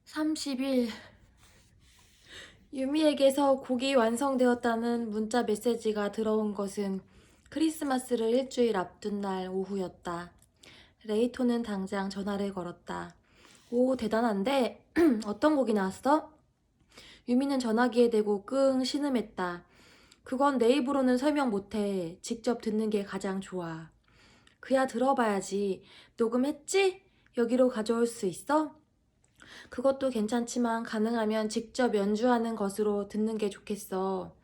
30일. 유미에게서 곡이 완성되었다는 문자 메시지가 들어온 것은 크리스마스를 일주일 앞둔 날 오후였다. 레이토는 당장 전화를 걸었다. 오, 대단한데? 어떤 곡이 나왔어? 유미는 전화기에 대고 끙 신음했다. 그건 내 입으로는 설명 못해. 직접 듣는 게 가장 좋아. 그야 들어봐야지. 녹음했지? 여기로 가져올 수 있어? 그것도 괜찮지만 가능하면 직접 연주하는 것으로 듣는 게 좋겠어.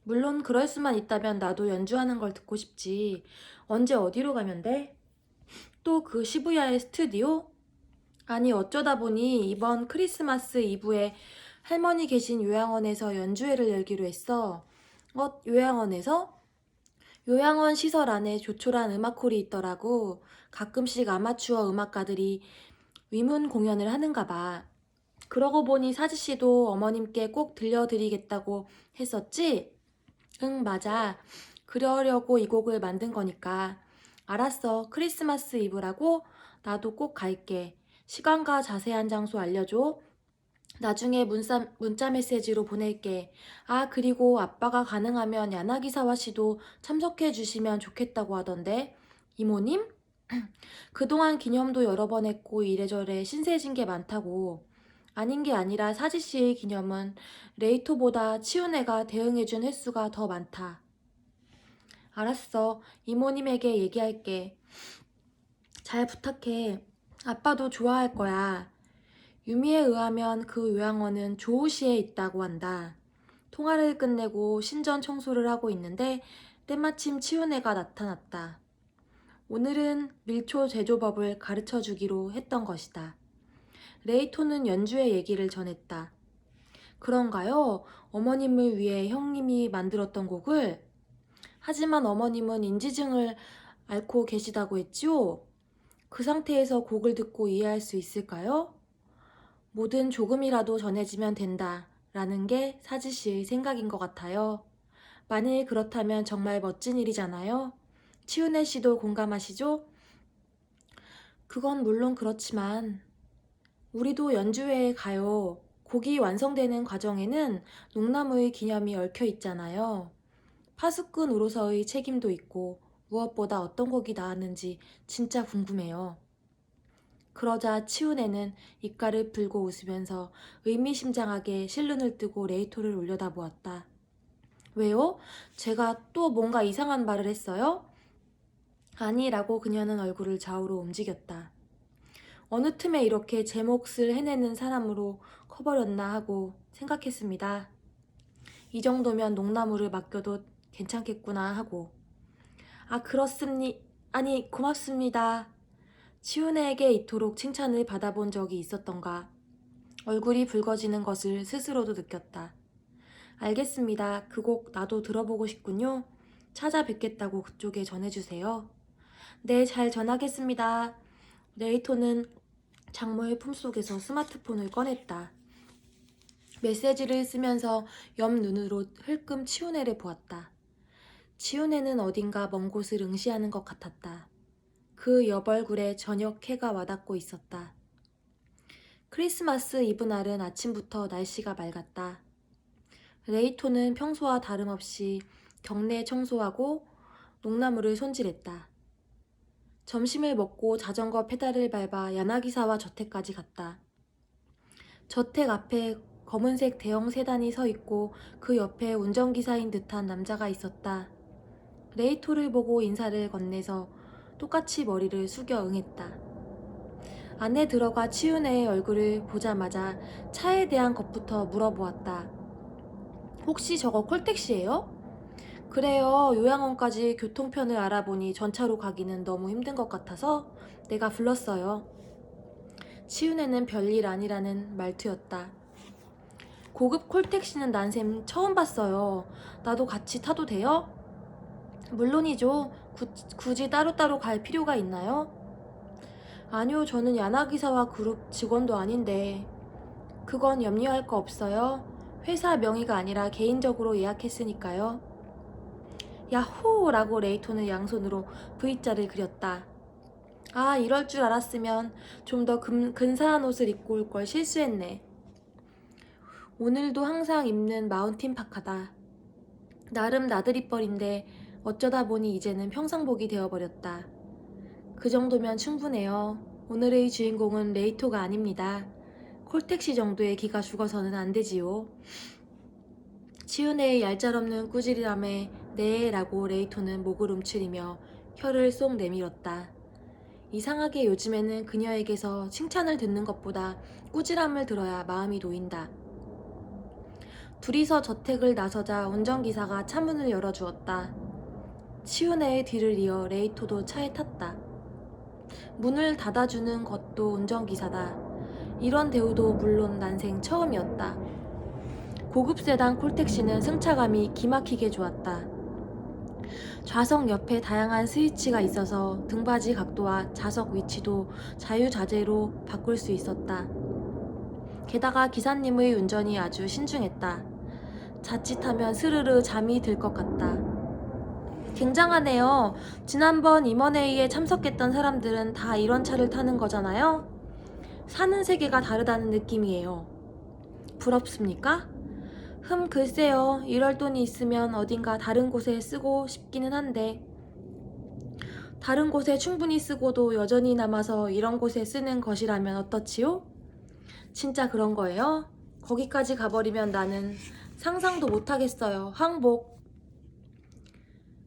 물론 그럴 수만 있다면 나도 연주하는 걸 듣고 싶지. 언제 어디로 가면 돼? 또 그 시부야의 스튜디오? 아니 어쩌다 보니 이번 크리스마스 이브에 할머니 계신 요양원에서 연주회를 열기로 했어. 요양원에서? 요양원 시설 안에 조촐한 음악홀이 있더라고. 가끔씩 아마추어 음악가들이 위문 공연을 하는가 봐. 그러고 보니 사지씨도 어머님께 꼭 들려드리겠다고 했었지? 응, 맞아. 그러려고 이 곡을 만든 거니까. 알았어. 크리스마스 이브라고? 나도 꼭 갈게. 시간과 자세한 장소 알려줘. 나중에 문자 메시지로 보낼게. 아, 그리고 아빠가 가능하면 야나기사와 씨도 참석해 주시면 좋겠다고 하던데. 이모님? 그동안 기념도 여러 번 했고 이래저래 신세진 게 많다고. 아닌 게 아니라 사지씨의 기념은 레이토보다 치훈애가 대응해준 횟수가 더 많다. 알았어. 이모님에게 얘기할게. 잘 부탁해. 아빠도 좋아할 거야. 유미에 의하면 그 요양원은 조우시에 있다고 한다. 통화를 끝내고 신전 청소를 하고 있는데 때마침 치훈애가 나타났다. 오늘은 밀초 제조법을 가르쳐 주기로 했던 것이다. 레이토는 연주의 얘기를 전했다. 그런가요? 어머님을 위해 형님이 만들었던 곡을? 하지만 어머님은 인지증을 앓고 계시다고 했지요? 그 상태에서 곡을 듣고 이해할 수 있을까요? 뭐든 조금이라도 전해지면 된다. 라는 게 사지씨의 생각인 것 같아요. 만일 그렇다면 정말 멋진 일이잖아요? 치훈애 씨도 공감하시죠? 그건 물론 그렇지만 우리도 연주회에 가요. 곡이 완성되는 과정에는 농나무의 기념이 얽혀 있잖아요. 파수꾼으로서의 책임도 있고 무엇보다 어떤 곡이 나왔는지 진짜 궁금해요. 그러자 치훈애는 입가를 풀고 웃으면서 의미심장하게 실눈을 뜨고 레이토를 올려다보았다. 왜요? 제가 또 뭔가 이상한 말을 했어요? 아니라고 그녀는 얼굴을 좌우로 움직였다. 어느 틈에 이렇게 제 몫을 해내는 사람으로 커버렸나 하고 생각했습니다. 이 정도면 농나무를 맡겨도 괜찮겠구나 하고. 아, 아니, 고맙습니다. 치훈애에게 이토록 칭찬을 받아본 적이 있었던가. 얼굴이 붉어지는 것을 스스로도 느꼈다. 알겠습니다. 그 곡 나도 들어보고 싶군요. 찾아뵙겠다고 그쪽에 전해주세요. 네, 잘 전하겠습니다. 레이토는 장모의 품속에서 스마트폰을 꺼냈다. 메시지를 쓰면서 옆 눈으로 흘끔 치훈애를 보았다. 치훈애는 어딘가 먼 곳을 응시하는 것 같았다. 그 옆 얼굴에 저녁 해가 와닿고 있었다. 크리스마스 이브 날은 아침부터 날씨가 맑았다. 레이토는 평소와 다름없이 경내 청소하고 농나무를 손질했다. 점심을 먹고 자전거 페달을 밟아 야나기사와 저택까지 갔다. 저택 앞에 검은색 대형 세단이 서 있고 그 옆에 운전기사인 듯한 남자가 있었다. 레이토를 보고 인사를 건네서 똑같이 머리를 숙여 응했다. 안에 들어가 치훈애의 얼굴을 보자마자 차에 대한 것부터 물어보았다. 혹시 저거 콜택시예요? 그래요. 요양원까지 교통편을 알아보니 전차로 가기는 너무 힘든 것 같아서 내가 불렀어요. 치훈애는 별일 아니라는 말투였다. 고급 콜택시는 난셈 처음 봤어요. 나도 같이 타도 돼요? 물론이죠. 굳이 따로따로 갈 필요가 있나요? 아니요, 저는 야나기사와 그룹 직원도 아닌데. 그건 염려할 거 없어요. 회사 명의가 아니라 개인적으로 예약했으니까요. 야호! 라고 레이토는 양손으로 V자를 그렸다. 아, 이럴 줄 알았으면 좀 더 근사한 옷을 입고 올 걸 실수했네. 오늘도 항상 입는 마운틴 파카다. 나름 나들이뻘인데 어쩌다 보니 이제는 평상복이 되어버렸다. 그 정도면 충분해요. 오늘의 주인공은 레이토가 아닙니다. 콜택시 정도의 기가 죽어서는 안 되지요. 치윤의 얄짤없는 꾸지람에 네 라고 레이토는 목을 움츠리며 혀를 쏙 내밀었다. 이상하게 요즘에는 그녀에게서 칭찬을 듣는 것보다 꾸지람을 들어야 마음이 놓인다. 둘이서 저택을 나서자 운전기사가 차문을 열어주었다. 치윤의 뒤를 이어 레이토도 차에 탔다. 문을 닫아주는 것도 운전기사다. 이런 대우도 물론 난생 처음이었다. 고급 세단 콜택시는 승차감이 기막히게 좋았다. 좌석 옆에 다양한 스위치가 있어서 등받이 각도와 좌석 위치도 자유자재로 바꿀 수 있었다. 게다가 기사님의 운전이 아주 신중했다. 자칫하면 스르르 잠이 들 것 같다. 굉장하네요. 지난번 임원회의에 참석했던 사람들은 다 이런 차를 타는 거잖아요. 사는 세계가 다르다는 느낌이에요. 부럽습니까? 글쎄요. 이럴 돈이 있으면 어딘가 다른 곳에 쓰고 싶기는 한데 다른 곳에 충분히 쓰고도 여전히 남아서 이런 곳에 쓰는 것이라면 어떻지요? 진짜 그런 거예요? 거기까지 가버리면 나는 상상도 못하겠어요. 항복.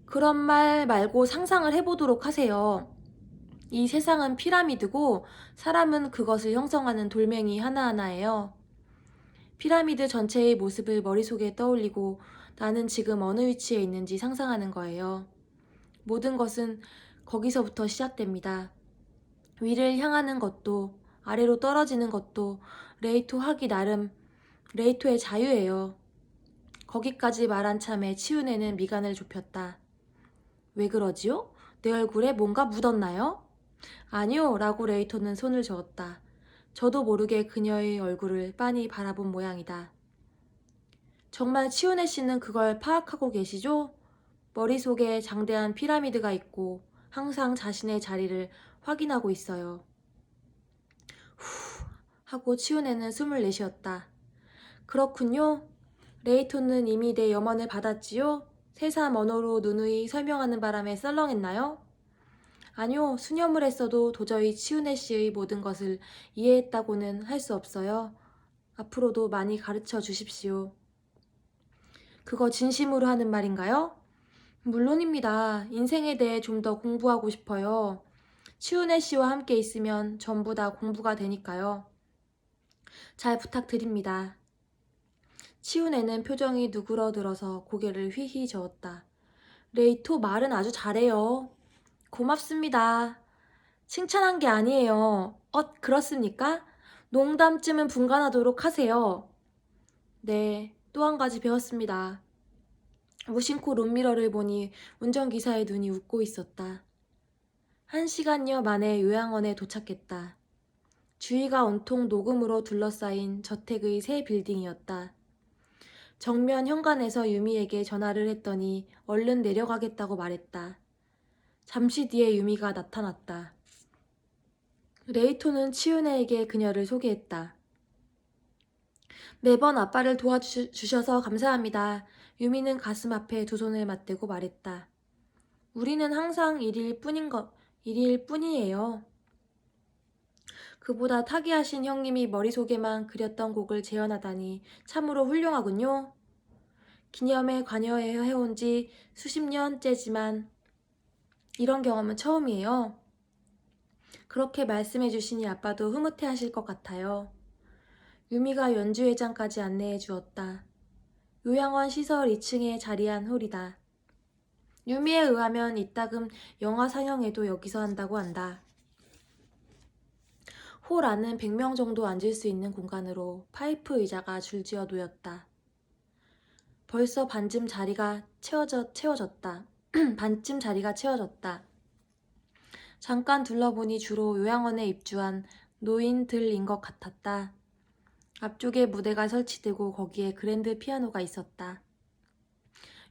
그런 말 말고 상상을 해보도록 하세요. 이 세상은 피라미드고 사람은 그것을 형성하는 돌멩이 하나하나예요. 피라미드 전체의 모습을 머릿속에 떠올리고 나는 지금 어느 위치에 있는지 상상하는 거예요. 모든 것은 거기서부터 시작됩니다. 위를 향하는 것도 아래로 떨어지는 것도 레이토 하기 나름 레이토의 자유예요. 거기까지 말한 참에 치윤애는 미간을 좁혔다. 왜 그러지요? 내 얼굴에 뭔가 묻었나요? 아니요 라고 레이토는 손을 저었다. 저도 모르게 그녀의 얼굴을 빤히 바라본 모양이다. 정말 치윤애 씨는 그걸 파악하고 계시죠? 머릿속에 장대한 피라미드가 있고 항상 자신의 자리를 확인하고 있어요. 후 하고 치윤애는 숨을 내쉬었다. 그렇군요. 레이토는 이미 내 염원을 받았지요? 새삼 언어로 누누이 설명하는 바람에 썰렁했나요? 아니요, 수념을 했어도 도저히 치윤애 씨의 모든 것을 이해했다고는 할 수 없어요. 앞으로도 많이 가르쳐 주십시오. 그거 진심으로 하는 말인가요? 물론입니다. 인생에 대해 좀 더 공부하고 싶어요. 치윤애 씨와 함께 있으면 전부 다 공부가 되니까요. 잘 부탁드립니다. 치윤애는 표정이 누그러들어서 고개를 휘휘 저었다. 레이토 말은 아주 잘해요. 고맙습니다. 칭찬한 게 아니에요. 그렇습니까? 농담쯤은 분간하도록 하세요. 네, 또 한 가지 배웠습니다. 무심코 룸미러를 보니 운전기사의 눈이 웃고 있었다. 1시간여 만에 요양원에 도착했다. 주위가 온통 녹음으로 둘러싸인 저택의 새 빌딩이었다. 정면 현관에서 유미에게 전화를 했더니 얼른 내려가겠다고 말했다. 잠시 뒤에 유미가 나타났다. 레이토는 치윤애에게 그녀를 소개했다. 매번 아빠를 도와주셔서 감사합니다. 유미는 가슴 앞에 두 손을 맞대고 말했다. 우리는 항상 일일 뿐이에요. 그보다 타기하신 형님이 머릿속에만 그렸던 곡을 재현하다니 참으로 훌륭하군요. 기념에 관여해온 지 수십 년째지만 이런 경험은 처음이에요. 그렇게 말씀해 주시니 아빠도 흐뭇해하실 것 같아요. 유미가 연주회장까지 안내해 주었다. 요양원 시설 2층에 자리한 홀이다. 유미에 의하면 이따금 영화 상영회도 여기서 한다고 한다. 홀 안은 100명 정도 앉을 수 있는 공간으로 파이프 의자가 줄지어 놓였다. 벌써 반쯤 자리가 채워졌다. 반쯤 자리가 채워졌다. 잠깐 둘러보니 주로 요양원에 입주한 노인들인 것 같았다. 앞쪽에 무대가 설치되고 거기에 그랜드 피아노가 있었다.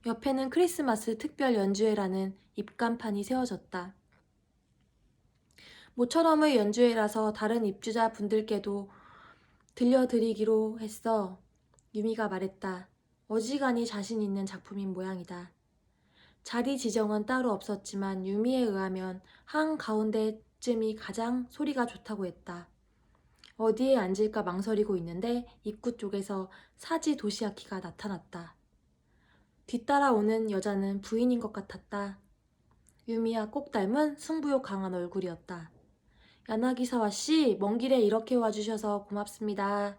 옆에는 크리스마스 특별 연주회라는 입간판이 세워졌다. 모처럼의 연주회라서 다른 입주자 분들께도 들려드리기로 했어. 유미가 말했다. 어지간히 자신 있는 작품인 모양이다. 자리 지정은 따로 없었지만 유미에 의하면 한가운데쯤이 가장 소리가 좋다고 했다. 어디에 앉을까 망설이고 있는데 입구 쪽에서 사지 도시아키가 나타났다. 뒤따라오는 여자는 부인인 것 같았다. 유미와 꼭 닮은 승부욕 강한 얼굴이었다. 야나기사와 씨, 먼 길에 이렇게 와주셔서 고맙습니다.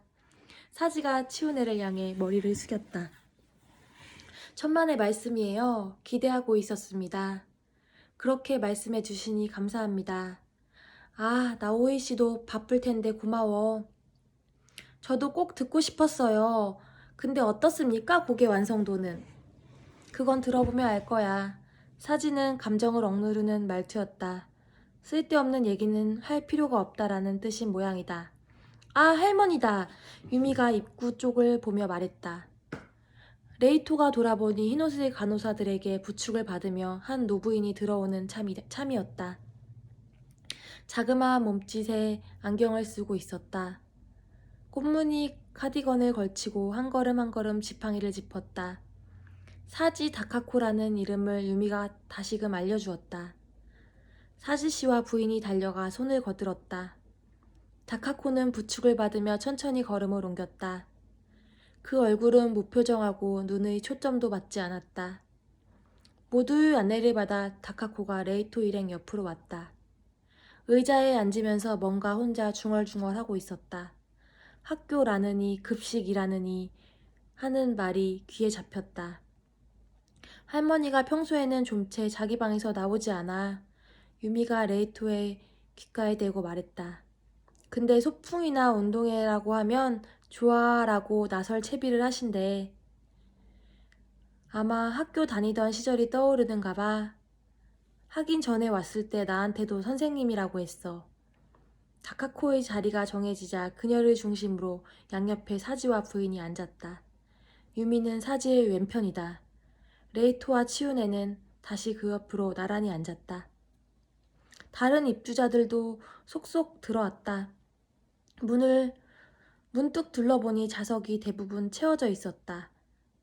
사지가 치우네를 향해 머리를 숙였다. 천만의 말씀이에요. 기대하고 있었습니다. 그렇게 말씀해 주시니 감사합니다. 아, 나오이 씨도 바쁠 텐데 고마워. 저도 꼭 듣고 싶었어요. 근데 어떻습니까? 곡의 완성도는. 그건 들어보면 알 거야. 사지는 감정을 억누르는 말투였다. 쓸데없는 얘기는 할 필요가 없다라는 뜻인 모양이다. 아, 할머니다. 유미가 입구 쪽을 보며 말했다. 레이토가 돌아보니 흰옷의 간호사들에게 부축을 받으며 한 노부인이 들어오는 참이었다. 자그마한 몸짓에 안경을 쓰고 있었다. 꽃무늬 카디건을 걸치고 한 걸음 한 걸음 지팡이를 짚었다. 사지 다카코라는 이름을 유미가 다시금 알려주었다. 사지 씨와 부인이 달려가 손을 거들었다. 다카코는 부축을 받으며 천천히 걸음을 옮겼다. 그 얼굴은 무표정하고 눈의 초점도 맞지 않았다. 모두의 안내를 받아 다카코가 레이토 일행 옆으로 왔다. 의자에 앉으면서 뭔가 혼자 중얼중얼하고 있었다. 학교라느니 급식이라느니 하는 말이 귀에 잡혔다. 할머니가 평소에는 좀채 자기 방에서 나오지 않아. 유미가 레이토의 귓가에 대고 말했다. 근데 소풍이나 운동회라고 하면 좋아라고 나설 채비를 하신대. 아마 학교 다니던 시절이 떠오르는가 봐. 하긴 전에 왔을 때 나한테도 선생님이라고 했어. 다카코의 자리가 정해지자 그녀를 중심으로 양옆에 사지와 부인이 앉았다. 유미는 사지의 왼편이다. 레이토와 치우네는 다시 그 옆으로 나란히 앉았다. 다른 입주자들도 속속 들어왔다. 문을 문득 둘러보니 좌석이 대부분 채워져 있었다.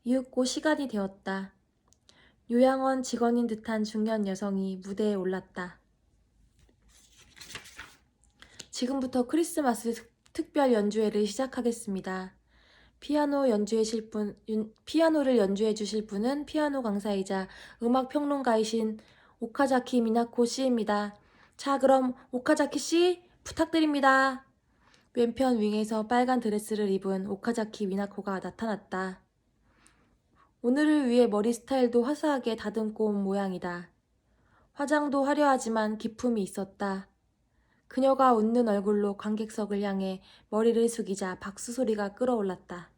이윽고 시간이 되었다. 요양원 직원인 듯한 중년 여성이 무대에 올랐다. 지금부터 크리스마스 특별 연주회를 시작하겠습니다. 피아노를 연주해 주실 분은 피아노 강사이자 음악 평론가이신 오카자키 미나코 씨입니다. 자, 그럼 오카자키 씨 부탁드립니다. 왼편 윙에서 빨간 드레스를 입은 오카자키 미나코가 나타났다. 오늘을 위해 머리 스타일도 화사하게 다듬고 온 모양이다. 화장도 화려하지만 기품이 있었다. 그녀가 웃는 얼굴로 관객석을 향해 머리를 숙이자 박수 소리가 끌어올랐다.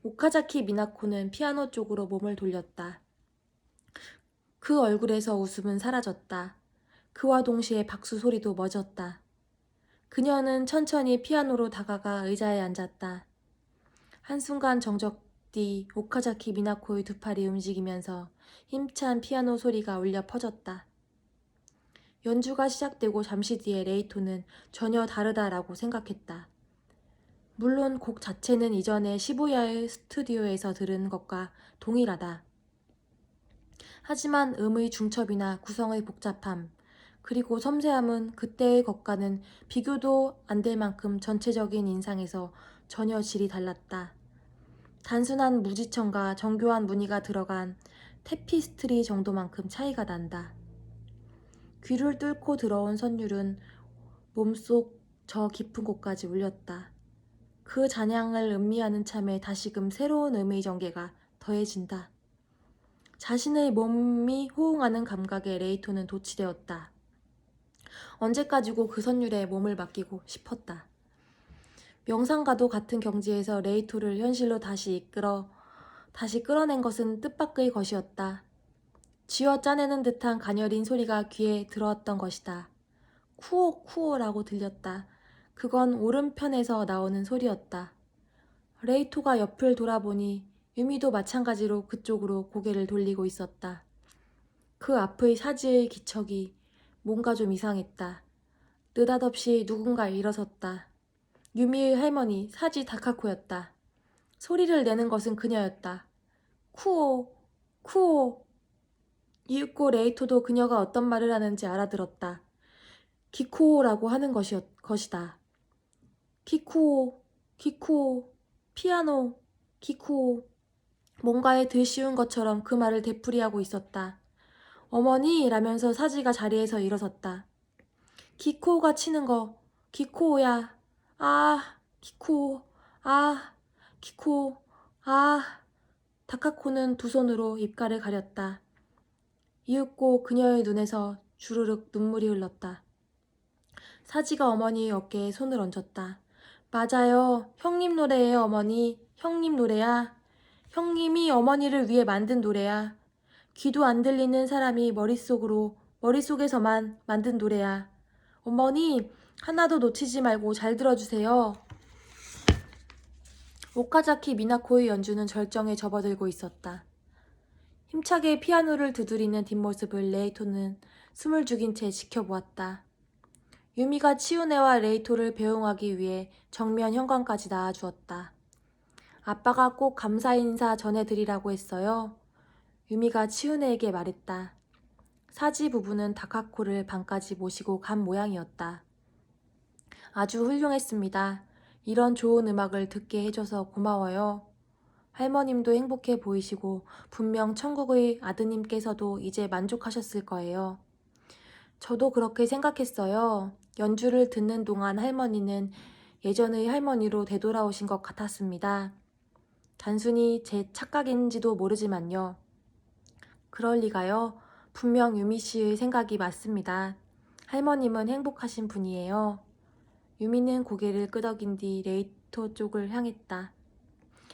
오카자키 미나코는 피아노 쪽으로 몸을 돌렸다. 그 얼굴에서 웃음은 사라졌다. 그와 동시에 박수 소리도 멎었다. 그녀는 천천히 피아노로 다가가 의자에 앉았다. 한순간 정적 뒤 오카자키 미나코의 두 팔이 움직이면서 힘찬 피아노 소리가 울려 퍼졌다. 연주가 시작되고 잠시 뒤에 레이토는 전혀 다르다라고 생각했다. 물론 곡 자체는 이전에 시부야의 스튜디오에서 들은 것과 동일하다. 하지만 음의 중첩이나 구성의 복잡함, 그리고 섬세함은 그때의 것과는 비교도 안 될 만큼 전체적인 인상에서 전혀 질이 달랐다. 단순한 무지청과 정교한 무늬가 들어간 테피스트리 정도만큼 차이가 난다. 귀를 뚫고 들어온 선율은 몸속 저 깊은 곳까지 울렸다. 그 잔향을 음미하는 참에 다시금 새로운 음의 전개가 더해진다. 자신의 몸이 호응하는 감각에 레이토는 도취되었다. 언제까지고 그 선율에 몸을 맡기고 싶었다. 명상과도 같은 경지에서 레이토를 현실로 다시 끌어낸 것은 뜻밖의 것이었다. 쥐어 짜내는 듯한 가녀린 소리가 귀에 들어왔던 것이다. 쿠오 쿠오라고 들렸다. 그건 오른편에서 나오는 소리였다. 레이토가 옆을 돌아보니 유미도 마찬가지로 그쪽으로 고개를 돌리고 있었다. 그 앞의 사지의 기척이 뭔가 좀 이상했다. 느닷없이 누군가 일어섰다. 유미의 할머니 사지 다카코였다. 소리를 내는 것은 그녀였다. 쿠오, 쿠오. 이윽고 레이토도 그녀가 어떤 말을 하는지 알아들었다. 기쿠오라고 하는 것이다. 기쿠오, 기쿠오, 피아노, 기쿠오. 뭔가에 들씌운 것처럼 그 말을 되풀이하고 있었다. 어머니! 라면서 사지가 자리에서 일어섰다. 기쿠오가 치는 거, 기쿠오야. 아, 기쿠오, 아, 기쿠오, 아. 다카코는 두 손으로 입가를 가렸다. 이윽고 그녀의 눈에서 주르륵 눈물이 흘렀다. 사지가 어머니의 어깨에 손을 얹었다. 맞아요. 형님 노래예요, 어머니. 형님 노래야. 형님이 어머니를 위해 만든 노래야. 귀도 안 들리는 사람이 머릿속에서만 만든 노래야. 어머니, 하나도 놓치지 말고 잘 들어주세요. 오카자키 미나코의 연주는 절정에 접어들고 있었다. 힘차게 피아노를 두드리는 뒷모습을 레이토는 숨을 죽인 채 지켜보았다. 유미가 치우네와 레이토를 배웅하기 위해 정면 현관까지 나와주었다. 아빠가 꼭 감사 인사 전해드리라고 했어요. 유미가 치우네에게 말했다. 사지 부부는 다카코를 방까지 모시고 간 모양이었다. 아주 훌륭했습니다. 이런 좋은 음악을 듣게 해줘서 고마워요. 할머님도 행복해 보이시고 분명 천국의 아드님께서도 이제 만족하셨을 거예요. 저도 그렇게 생각했어요. 연주를 듣는 동안 할머니는 예전의 할머니로 되돌아오신 것 같았습니다. 단순히 제 착각인지도 모르지만요. 그럴 리가요. 분명 유미 씨의 생각이 맞습니다. 할머님은 행복하신 분이에요. 유미는 고개를 끄덕인 뒤 레이토 쪽을 향했다.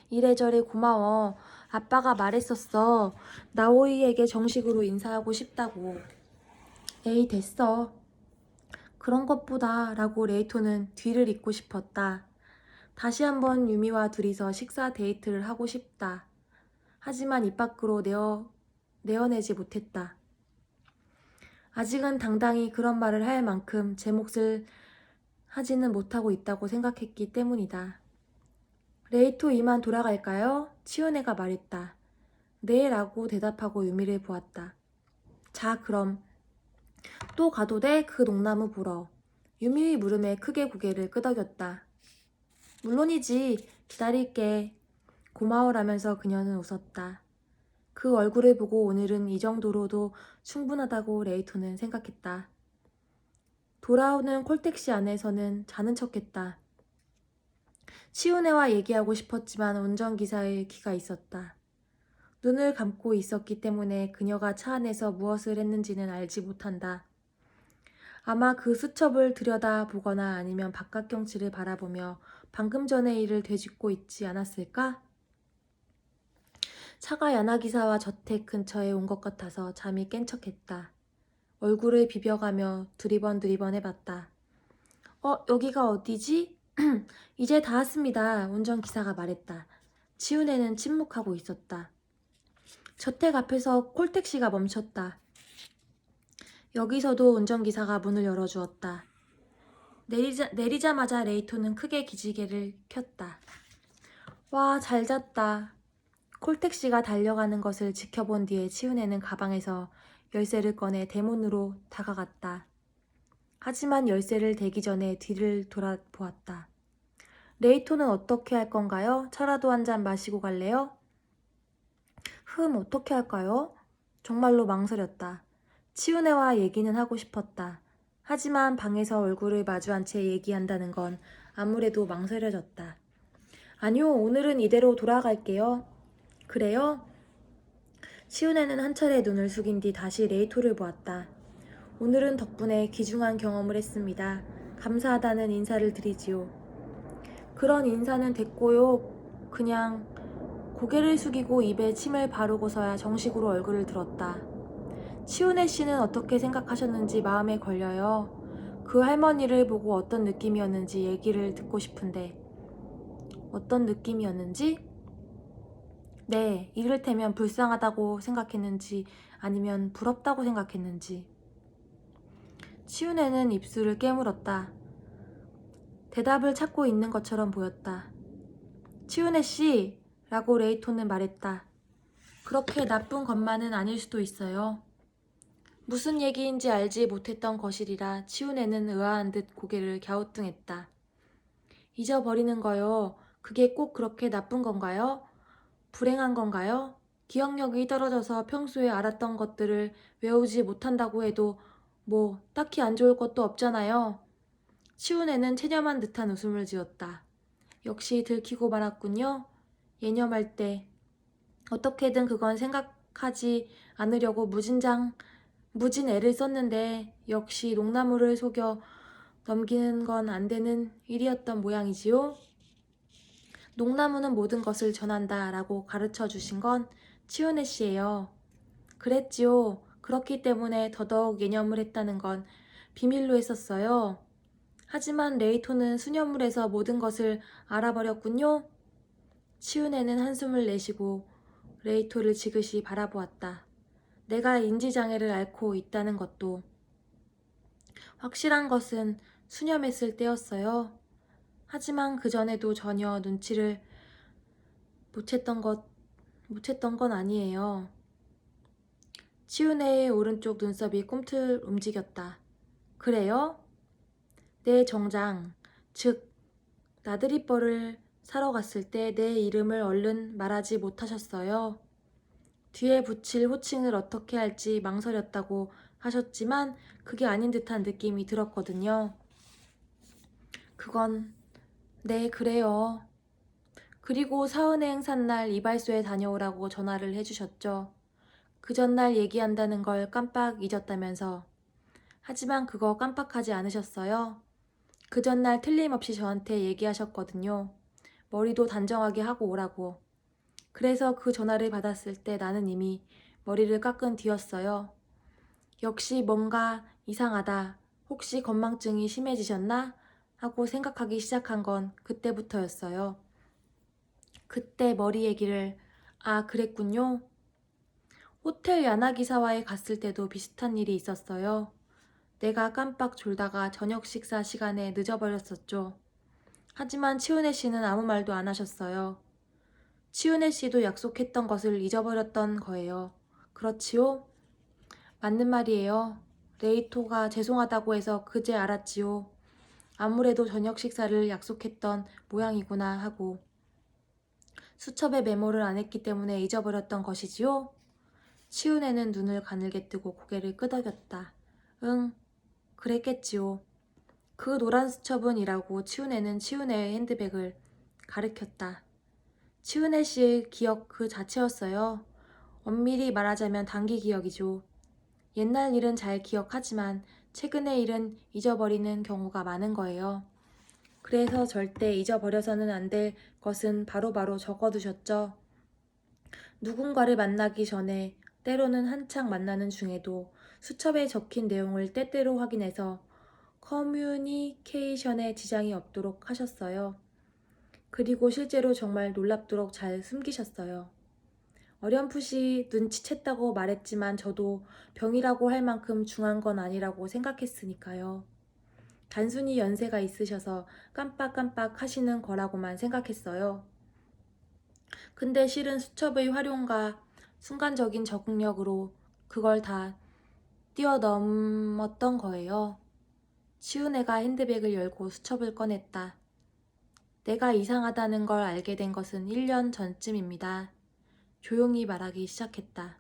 이래저래 고마워. 아빠가 말했었어. 나오이에게 정식으로 인사하고 싶다고. 에이, 됐어. 그런 것보다 라고 레이토는 뒤를 잇고 싶었다. 다시 한번 유미와 둘이서 식사 데이트를 하고 싶다. 하지만 입 밖으로 내어내지 못했다. 아직은 당당히 그런 말을 할 만큼 제 몫을 하지는 못하고 있다고 생각했기 때문이다. 레이토 이만 돌아갈까요? 치요네가 말했다. 네 라고 대답하고 유미를 보았다. 자, 그럼. 또 가도 돼? 그 농나무 보러. 유미의 물음에 크게 고개를 끄덕였다. 물론이지. 기다릴게. 고마워라면서 그녀는 웃었다. 그 얼굴을 보고 오늘은 이 정도로도 충분하다고 레이토는 생각했다. 돌아오는 콜택시 안에서는 자는 척했다. 치우네와 얘기하고 싶었지만 운전기사의 귀가 있었다. 눈을 감고 있었기 때문에 그녀가 차 안에서 무엇을 했는지는 알지 못한다. 아마 그 수첩을 들여다보거나 아니면 바깥 경치를 바라보며 방금 전의 일을 되짚고 있지 않았을까? 차가 야나기사와 저택 근처에 온 것 같아서 잠이 깬 척했다. 얼굴을 비벼가며 두리번 해봤다. 여기가 어디지? 이제 다 왔습니다. 운전기사가 말했다. 치훈애는 침묵하고 있었다. 저택 앞에서 콜택시가 멈췄다. 여기서도 운전기사가 문을 열어주었다. 내리자마자 레이토는 크게 기지개를 켰다. 와, 잘 잤다. 콜택시가 달려가는 것을 지켜본 뒤에 치훈애는 가방에서 열쇠를 꺼내 대문으로 다가갔다. 하지만 열쇠를 대기 전에 뒤를 돌아보았다. 레이토는 어떻게 할 건가요? 차라도 한 잔 마시고 갈래요? 어떻게 할까요? 정말로 망설였다. 치훈애와 얘기는 하고 싶었다. 하지만 방에서 얼굴을 마주한 채 얘기한다는 건 아무래도 망설여졌다. 아니요, 오늘은 이대로 돌아갈게요. 그래요? 치훈애는 한 차례 눈을 숙인 뒤 다시 레이토를 보았다. 오늘은 덕분에 귀중한 경험을 했습니다. 감사하다는 인사를 드리지요. 그런 인사는 됐고요. 그냥 고개를 숙이고 입에 침을 바르고서야 정식으로 얼굴을 들었다. 치훈애 씨는 어떻게 생각하셨는지 마음에 걸려요. 그 할머니를 보고 어떤 느낌이었는지 얘기를 듣고 싶은데. 어떤 느낌이었는지? 네, 이를테면 불쌍하다고 생각했는지 아니면 부럽다고 생각했는지. 치훈애는 입술을 깨물었다. 대답을 찾고 있는 것처럼 보였다. 치우네 씨! 라고 레이토는 말했다. 그렇게 나쁜 것만은 아닐 수도 있어요. 무슨 얘기인지 알지 못했던 것이라 치우네는 의아한 듯 고개를 갸우뚱했다. 잊어버리는 거요. 그게 꼭 그렇게 나쁜 건가요? 불행한 건가요? 기억력이 떨어져서 평소에 알았던 것들을 외우지 못한다고 해도 뭐 딱히 안 좋을 것도 없잖아요. 치우네는 체념한 듯한 웃음을 지었다. 역시 들키고 말았군요. 예념할 때 어떻게든 그건 생각하지 않으려고 무진 애를 썼는데 역시 농나무를 속여 넘기는 건 안 되는 일이었던 모양이지요. 농나무는 모든 것을 전한다 라고 가르쳐 주신 건 치오네 씨예요. 그랬지요. 그렇기 때문에 더더욱 예념을 했다는 건 비밀로 했었어요. 하지만 레이토는 수녀물에서 모든 것을 알아버렸군요. 치우네는 한숨을 내쉬고 레이토를 지그시 바라보았다. 내가 인지장애를 앓고 있다는 것도 확실한 것은 수념했을 때였어요. 하지만 그전에도 전혀 눈치를 못 챘던 건 아니에요. 치우네의 오른쪽 눈썹이 꿈틀 움직였다. 그래요? 내 정장, 즉 나들이벌을 사러 갔을 때 내 이름을 얼른 말하지 못하셨어요. 뒤에 붙일 호칭을 어떻게 할지 망설였다고 하셨지만 그게 아닌 듯한 느낌이 들었거든요. 그건 네, 그래요. 그리고 사은행 산 날 이발소에 다녀오라고 전화를 해주셨죠. 그 전날 얘기한다는 걸 깜빡 잊었다면서. 하지만 그거 깜빡하지 않으셨어요? 그 전날 틀림없이 저한테 얘기하셨거든요. 머리도 단정하게 하고 오라고. 그래서 그 전화를 받았을 때 나는 이미 머리를 깎은 뒤였어요. 역시 뭔가 이상하다. 혹시 건망증이 심해지셨나? 하고 생각하기 시작한 건 그때부터였어요. 그때 머리 얘기를 그랬군요. 호텔 야나기사와에 갔을 때도 비슷한 일이 있었어요. 내가 깜빡 졸다가 저녁 식사 시간에 늦어버렸었죠. 하지만 치우네 씨는 아무 말도 안 하셨어요. 치우네 씨도 약속했던 것을 잊어버렸던 거예요. 그렇지요? 맞는 말이에요. 레이토가 죄송하다고 해서 그제 알았지요. 아무래도 저녁 식사를 약속했던 모양이구나 하고. 수첩에 메모를 안 했기 때문에 잊어버렸던 것이지요? 치우네는 눈을 가늘게 뜨고 고개를 끄덕였다. 응, 그랬겠지요. 그 노란 수첩은 이라고 치우네는 치우네의 핸드백을 가리켰다. 치우네 씨의 기억 그 자체였어요. 엄밀히 말하자면 단기 기억이죠. 옛날 일은 잘 기억하지만 최근의 일은 잊어버리는 경우가 많은 거예요. 그래서 절대 잊어버려서는 안 될 것은 바로바로 적어두셨죠. 누군가를 만나기 전에 때로는 한창 만나는 중에도 수첩에 적힌 내용을 때때로 확인해서 커뮤니케이션에 지장이 없도록 하셨어요. 그리고 실제로 정말 놀랍도록 잘 숨기셨어요. 어렴풋이 눈치챘다고 말했지만 저도 병이라고 할 만큼 중한 건 아니라고 생각했으니까요. 단순히 연세가 있으셔서 깜빡깜빡 하시는 거라고만 생각했어요. 근데 실은 수첩의 활용과 순간적인 적응력으로 그걸 다 뛰어넘었던 거예요. 치우네가 핸드백을 열고 수첩을 꺼냈다. 내가 이상하다는 걸 알게 된 것은 1년 전쯤입니다. 조용히 말하기 시작했다.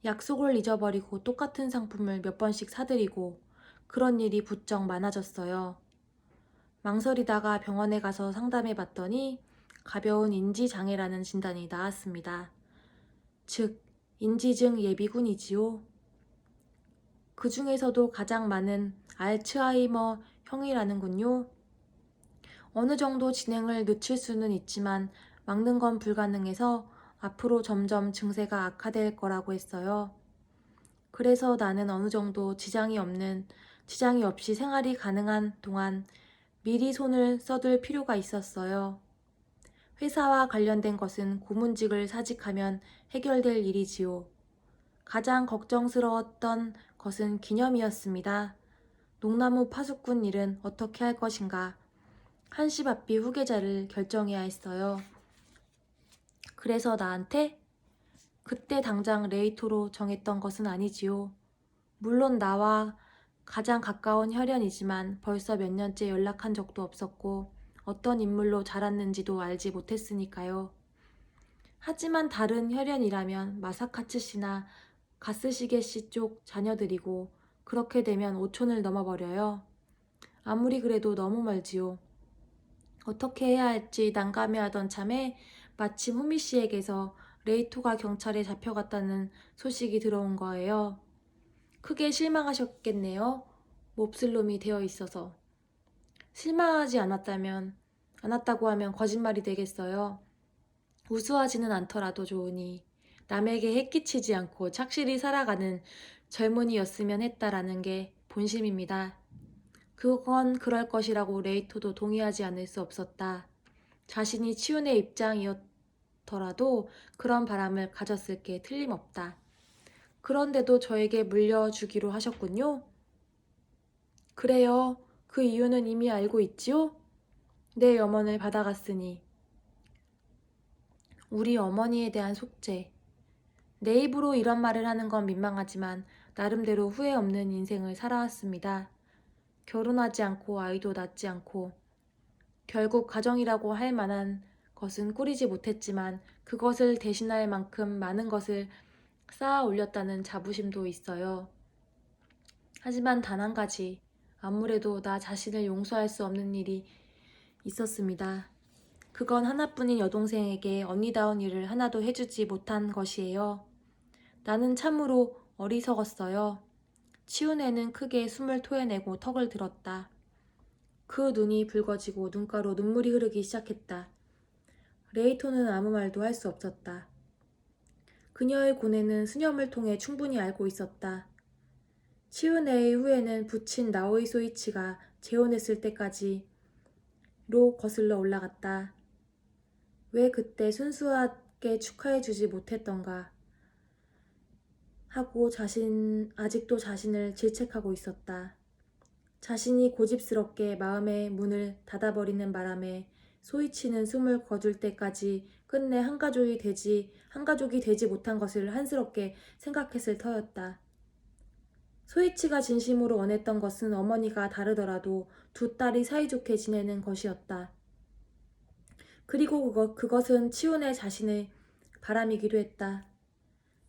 약속을 잊어버리고 똑같은 상품을 몇 번씩 사들이고 그런 일이 부쩍 많아졌어요. 망설이다가 병원에 가서 상담해봤더니 가벼운 인지장애라는 진단이 나왔습니다. 즉, 인지증 예비군이지요. 그 중에서도 가장 많은 알츠하이머형이라는군요. 어느 정도 진행을 늦출 수는 있지만 막는 건 불가능해서 앞으로 점점 증세가 악화될 거라고 했어요. 그래서 나는 어느 정도 지장이 없이 생활이 가능한 동안 미리 손을 써둘 필요가 있었어요. 회사와 관련된 것은 고문직을 사직하면 해결될 일이지요. 가장 걱정스러웠던 것은 기념이었습니다. 농나무 파수꾼 일은 어떻게 할 것인가. 한시바삐 후계자를 결정해야 했어요. 그래서 나한테? 그때 당장 레이토로 정했던 것은 아니지요. 물론 나와 가장 가까운 혈연이지만 벌써 몇 년째 연락한 적도 없었고 어떤 인물로 자랐는지도 알지 못했으니까요. 하지만 다른 혈연이라면 마사카츠 씨나 가스시게 씨 쪽 자녀들이고 그렇게 되면 오촌을 넘어버려요. 아무리 그래도 너무 멀지요. 어떻게 해야 할지 난감해하던 참에 마침 후미 씨에게서 레이토가 경찰에 잡혀갔다는 소식이 들어온 거예요. 크게 실망하셨겠네요. 몹쓸 놈이 되어 있어서. 실망하지 않았다고 하면 거짓말이 되겠어요. 우수하지는 않더라도 좋으니 남에게 해끼치지 않고 착실히 살아가는 젊은이였으면 했다라는 게 본심입니다. 그건 그럴 것이라고 레이토도 동의하지 않을 수 없었다. 자신이 치훈의 입장이었더라도 그런 바람을 가졌을 게 틀림없다. 그런데도 저에게 물려주기로 하셨군요. 그래요. 그 이유는 이미 알고 있지요? 내 염원을 받아갔으니. 우리 어머니에 대한 속죄. 내 입으로 이런 말을 하는 건 민망하지만 나름대로 후회 없는 인생을 살아왔습니다. 결혼하지 않고 아이도 낳지 않고 결국 가정이라고 할 만한 것은 꾸리지 못했지만 그것을 대신할 만큼 많은 것을 쌓아 올렸다는 자부심도 있어요. 하지만 단 한 가지, 아무래도 나 자신을 용서할 수 없는 일이 있었습니다. 그건 하나뿐인 여동생에게 언니다운 일을 하나도 해주지 못한 것이에요. 나는 참으로 어리석었어요. 치훈애는 크게 숨을 토해내고 턱을 들었다. 그 눈이 붉어지고 눈가로 눈물이 흐르기 시작했다. 레이토는 아무 말도 할 수 없었다. 그녀의 고뇌는 스념을 통해 충분히 알고 있었다. 치훈애의 후회는 부친 나오이 소이치가 재혼했을 때까지로 거슬러 올라갔다. 왜 그때 순수하게 축하해주지 못했던가 하고 아직도 자신을 질책하고 있었다. 자신이 고집스럽게 마음의 문을 닫아버리는 바람에 소이치는 숨을 거둘 때까지 끝내 한 가족이 되지 못한 것을 한스럽게 생각했을 터였다. 소이치가 진심으로 원했던 것은 어머니가 다르더라도 두 딸이 사이좋게 지내는 것이었다. 그리고 그것은 치훈의 자신의 바람이기도 했다.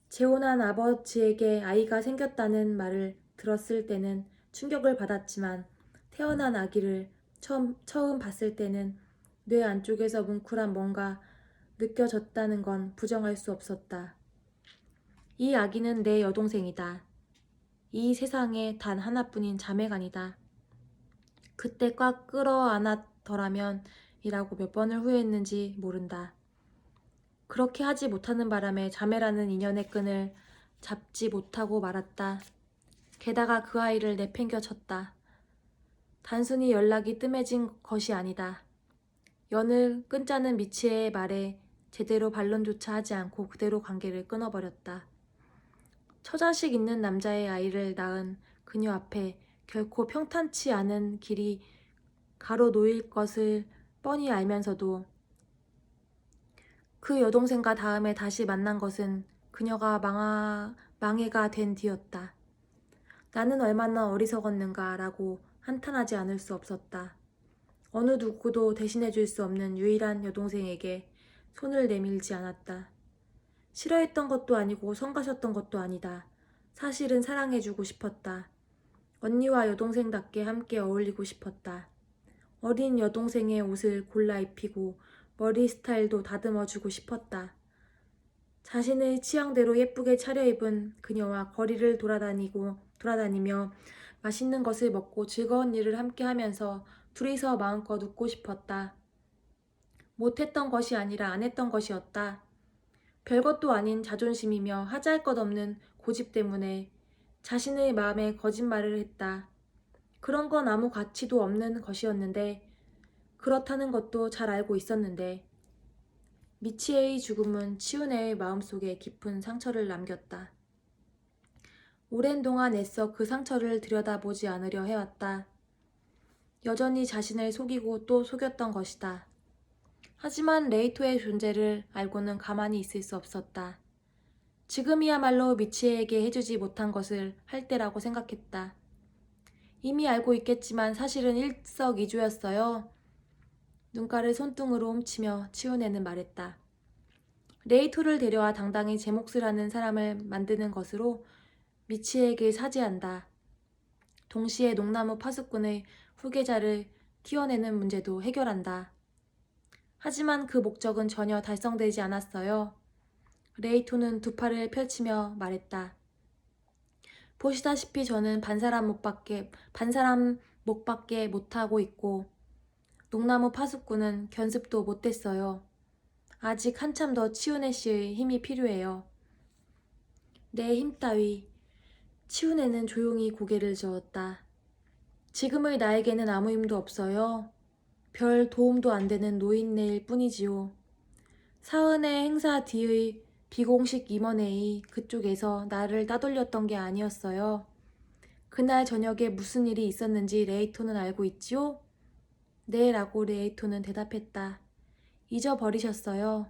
재혼한 아버지에게 아이가 생겼다는 말을 들었을 때는 충격을 받았지만 태어난 아기를 처음 봤을 때는 뇌 안쪽에서 뭉클한 뭔가 느껴졌다는 건 부정할 수 없었다. 이 아기는 내 여동생이다. 이 세상에 단 하나뿐인 자매간이다. 그때 꽉 끌어안았더라면 이라고 몇 번을 후회했는지 모른다. 그렇게 하지 못하는 바람에 자매라는 인연의 끈을 잡지 못하고 말았다. 게다가 그 아이를 내팽겨쳤다. 단순히 연락이 뜸해진 것이 아니다. 연을 끊자는 미치의 말에 제대로 반론조차 하지 않고 그대로 관계를 끊어버렸다. 처자식 있는 남자의 아이를 낳은 그녀 앞에 결코 평탄치 않은 길이 가로놓일 것을 뻔히 알면서도 그 여동생과 다음에 다시 만난 것은 그녀가 망해가 된 뒤였다. 나는 얼마나 어리석었는가 라고 한탄하지 않을 수 없었다. 어느 누구도 대신해줄 수 없는 유일한 여동생에게 손을 내밀지 않았다. 싫어했던 것도 아니고 성가셨던 것도 아니다. 사실은 사랑해주고 싶었다. 언니와 여동생답게 함께 어울리고 싶었다. 어린 여동생의 옷을 골라 입히고 머리 스타일도 다듬어주고 싶었다. 자신의 취향대로 예쁘게 차려입은 그녀와 거리를 돌아다니며 맛있는 것을 먹고 즐거운 일을 함께 하면서 둘이서 마음껏 웃고 싶었다. 못했던 것이 아니라 안 했던 것이었다. 별것도 아닌 자존심이며 하잘 것 없는 고집 때문에 자신의 마음에 거짓말을 했다. 그런 건 아무 가치도 없는 것이었는데 그렇다는 것도 잘 알고 있었는데 미치에의 죽음은 치훈의 마음속에 깊은 상처를 남겼다. 오랜 동안 애써 그 상처를 들여다보지 않으려 해왔다. 여전히 자신을 속이고 또 속였던 것이다. 하지만 레이토의 존재를 알고는 가만히 있을 수 없었다. 지금이야말로 미치에게 해주지 못한 것을 할 때라고 생각했다. 이미 알고 있겠지만 사실은 일석이조였어요. 눈가를 손등으로 훔치며 치우네는 말했다. 레이토를 데려와 당당히 제 몫을 하는 사람을 만드는 것으로 미치에게 사죄한다. 동시에 농나무 파수꾼의 후계자를 키워내는 문제도 해결한다. 하지만 그 목적은 전혀 달성되지 않았어요. 레이토는 두 팔을 펼치며 말했다. 보시다시피 저는 반사람 목밖에 못하고 있고 농나무 파수꾼은 견습도 못했어요. 아직 한참 더 치우네 씨의 힘이 필요해요. 내 힘 따위. 치우네는 조용히 고개를 저었다. 지금의 나에게는 아무 힘도 없어요. 별 도움도 안 되는 노인네일 뿐이지요. 사은의 행사 뒤의 비공식 임원회의 그쪽에서 나를 따돌렸던 게 아니었어요. 그날 저녁에 무슨 일이 있었는지 레이토는 알고 있지요? 네, 라고 레이토는 대답했다. 잊어버리셨어요.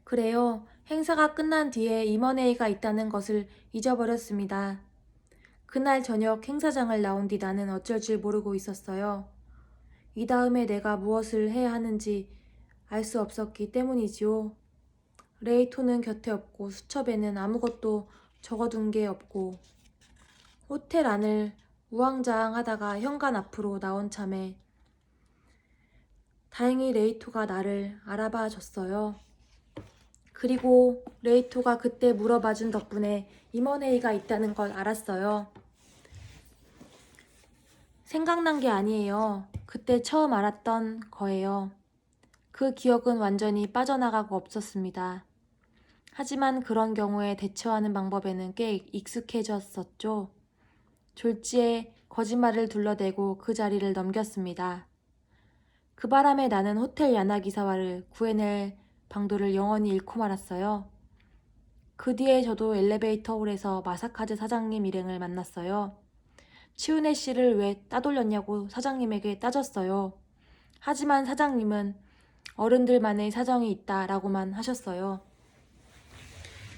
그래요. 행사가 끝난 뒤에 임원회의가 있다는 것을 잊어버렸습니다. 그날 저녁 행사장을 나온 뒤 나는 어쩔 줄 모르고 있었어요. 이 다음에 내가 무엇을 해야 하는지 알 수 없었기 때문이지요. 레이토는 곁에 없고 수첩에는 아무것도 적어둔 게 없고 호텔 안을 우왕좌왕하다가 현관 앞으로 나온 참에 다행히 레이토가 나를 알아봐 줬어요. 그리고 레이토가 그때 물어봐준 덕분에 임원회의가 있다는 걸 알았어요. 생각난 게 아니에요. 그때 처음 알았던 거예요. 그 기억은 완전히 빠져나가고 없었습니다. 하지만 그런 경우에 대처하는 방법에는 꽤 익숙해졌었죠. 졸지에 거짓말을 둘러대고 그 자리를 넘겼습니다. 그 바람에 나는 호텔 야나기사와를 구해낼 방도를 영원히 잃고 말았어요. 그 뒤에 저도 엘리베이터 홀에서 마사카즈 사장님 일행을 만났어요. 치우네 씨를 왜 따돌렸냐고 사장님에게 따졌어요. 하지만 사장님은 어른들만의 사정이 있다라고만 하셨어요.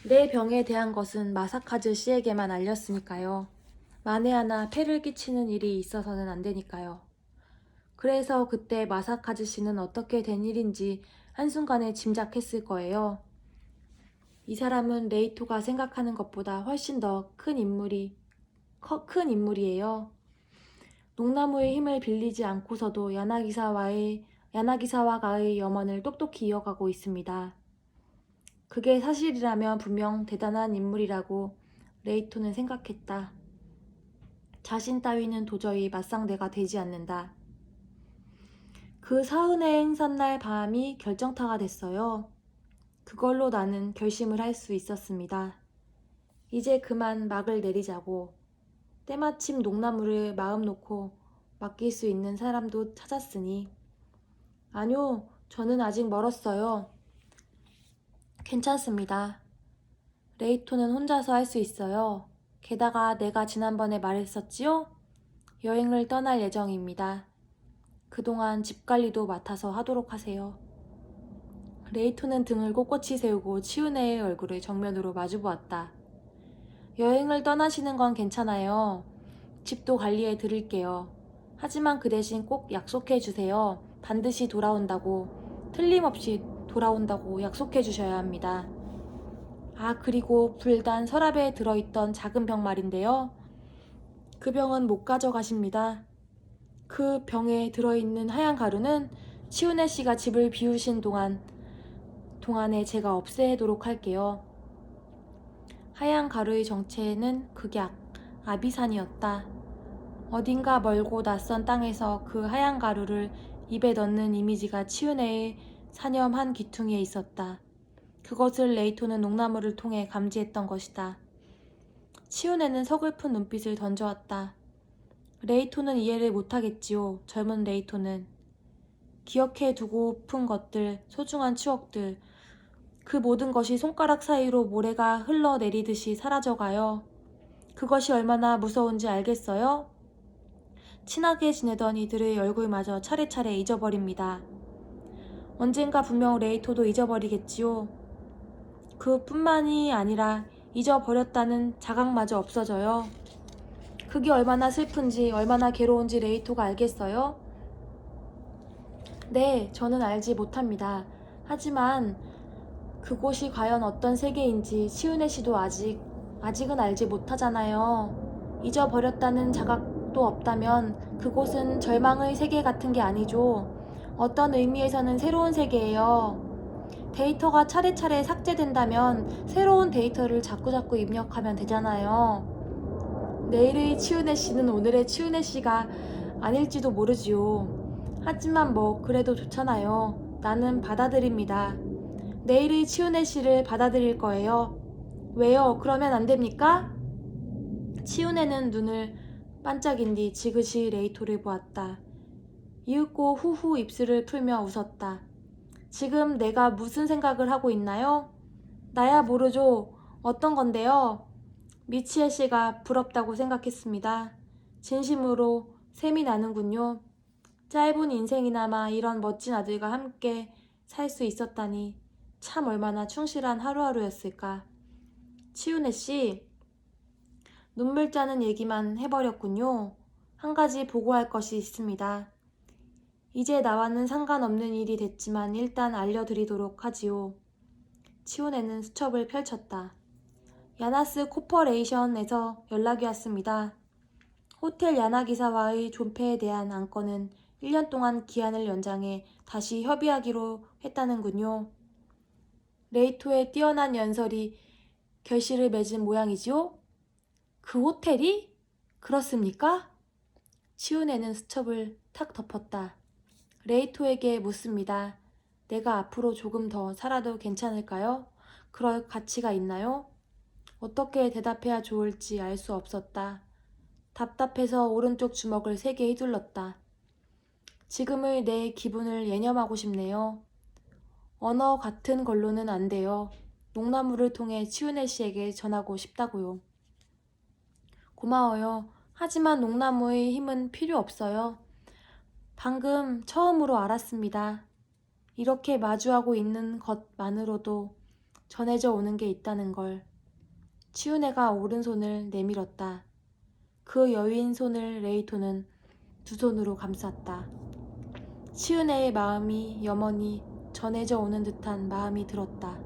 내 병에 대한 것은 마사카즈 씨에게만 알렸으니까요. 만에 하나 폐를 끼치는 일이 있어서는 안 되니까요. 그래서 그때 마사카즈 씨는 어떻게 된 일인지 한순간에 짐작했을 거예요. 이 사람은 레이토가 생각하는 것보다 훨씬 더 큰 인물이에요. 농나무의 힘을 빌리지 않고서도 야나기사와가의 염원을 똑똑히 이어가고 있습니다. 그게 사실이라면 분명 대단한 인물이라고 레이토는 생각했다. 자신 따위는 도저히 맞상대가 되지 않는다. 그 사은의 행사날 밤이 결정타가 됐어요. 그걸로 나는 결심을 할 수 있었습니다. 이제 그만 막을 내리자고. 때마침 농나무를 마음 놓고 맡길 수 있는 사람도 찾았으니. 아뇨, 저는 아직 멀었어요. 괜찮습니다. 레이토는 혼자서 할 수 있어요. 게다가 내가 지난번에 말했었지요? 여행을 떠날 예정입니다. 그동안 집 관리도 맡아서 하도록 하세요. 레이토는 등을 꼿꼿이 세우고 치우네의 얼굴을 정면으로 마주보았다. 여행을 떠나시는 건 괜찮아요. 집도 관리해 드릴게요. 하지만 그 대신 꼭 약속해 주세요. 반드시 돌아온다고, 틀림없이 돌아온다고 약속해 주셔야 합니다. 아, 그리고 불단 서랍에 들어있던 작은 병 말인데요. 그 병은 못 가져가십니다. 그 병에 들어있는 하얀 가루는 치우네 씨가 집을 비우신 동안에 제가 없애도록 할게요. 하얀 가루의 정체는 극약, 아비산이었다. 어딘가 멀고 낯선 땅에서 그 하얀 가루를 입에 넣는 이미지가 치우네의 사념한 귀퉁이에 있었다. 그것을 레이토는 농나무를 통해 감지했던 것이다. 치우네는 서글픈 눈빛을 던져왔다. 레이토는 이해를 못하겠지요. 젊은 레이토는. 기억해 두고픈 것들, 소중한 추억들, 그 모든 것이 손가락 사이로 모래가 흘러내리듯이 사라져가요. 그것이 얼마나 무서운지 알겠어요? 친하게 지내던 이들의 얼굴마저 차례차례 잊어버립니다. 언젠가 분명 레이토도 잊어버리겠지요. 그뿐만이 아니라 잊어버렸다는 자각마저 없어져요. 그게 얼마나 슬픈지, 얼마나 괴로운지 레이토가 알겠어요? 네, 저는 알지 못합니다. 하지만 그곳이 과연 어떤 세계인지 치우네 씨도 아직은 알지 못하잖아요. 잊어버렸다는 자각도 없다면 그곳은 절망의 세계 같은 게 아니죠. 어떤 의미에서는 새로운 세계예요. 데이터가 차례차례 삭제된다면 새로운 데이터를 자꾸자꾸 입력하면 되잖아요. 내일의 치우네 씨는 오늘의 치우네 씨가 아닐지도 모르지요. 하지만 뭐 그래도 좋잖아요. 나는 받아들입니다. 내일의 치우네 씨를 받아들일 거예요. 왜요? 그러면 안 됩니까? 치우네는 눈을 반짝인 뒤 지그시 레이토를 보았다. 이윽고 후후 입술을 풀며 웃었다. 지금 내가 무슨 생각을 하고 있나요? 나야 모르죠. 어떤 건데요? 미치에 씨가 부럽다고 생각했습니다. 진심으로 샘이 나는군요. 짧은 인생이나마 이런 멋진 아들과 함께 살 수 있었다니 참 얼마나 충실한 하루하루였을까. 치우네 씨, 눈물 짜는 얘기만 해버렸군요. 한 가지 보고할 것이 있습니다. 이제 나와는 상관없는 일이 됐지만 일단 알려드리도록 하지요. 치우네는 수첩을 펼쳤다. 야나스 코퍼레이션에서 연락이 왔습니다. 호텔 야나 기사와의 존폐에 대한 안건은 1년 동안 기한을 연장해 다시 협의하기로 했다는군요. 레이토의 뛰어난 연설이 결실을 맺은 모양이지요? 그 호텔이? 그렇습니까? 치우네는 수첩을 탁 덮었다. 레이토에게 묻습니다. 내가 앞으로 조금 더 살아도 괜찮을까요? 그럴 가치가 있나요? 어떻게 대답해야 좋을지 알 수 없었다. 답답해서 오른쪽 주먹을 세게 휘둘렀다. 지금의 내 기분을 예념하고 싶네요. 언어 같은 걸로는 안 돼요. 농나무를 통해 치우네 씨에게 전하고 싶다고요. 고마워요. 하지만 농나무의 힘은 필요 없어요. 방금 처음으로 알았습니다. 이렇게 마주하고 있는 것만으로도 전해져 오는 게 있다는 걸. 치우네가 오른손을 내밀었다. 그 여윈 손을 레이토는 두 손으로 감쌌다. 치우네의 마음이 염원히 전해져 오는 듯한 마음이 들었다.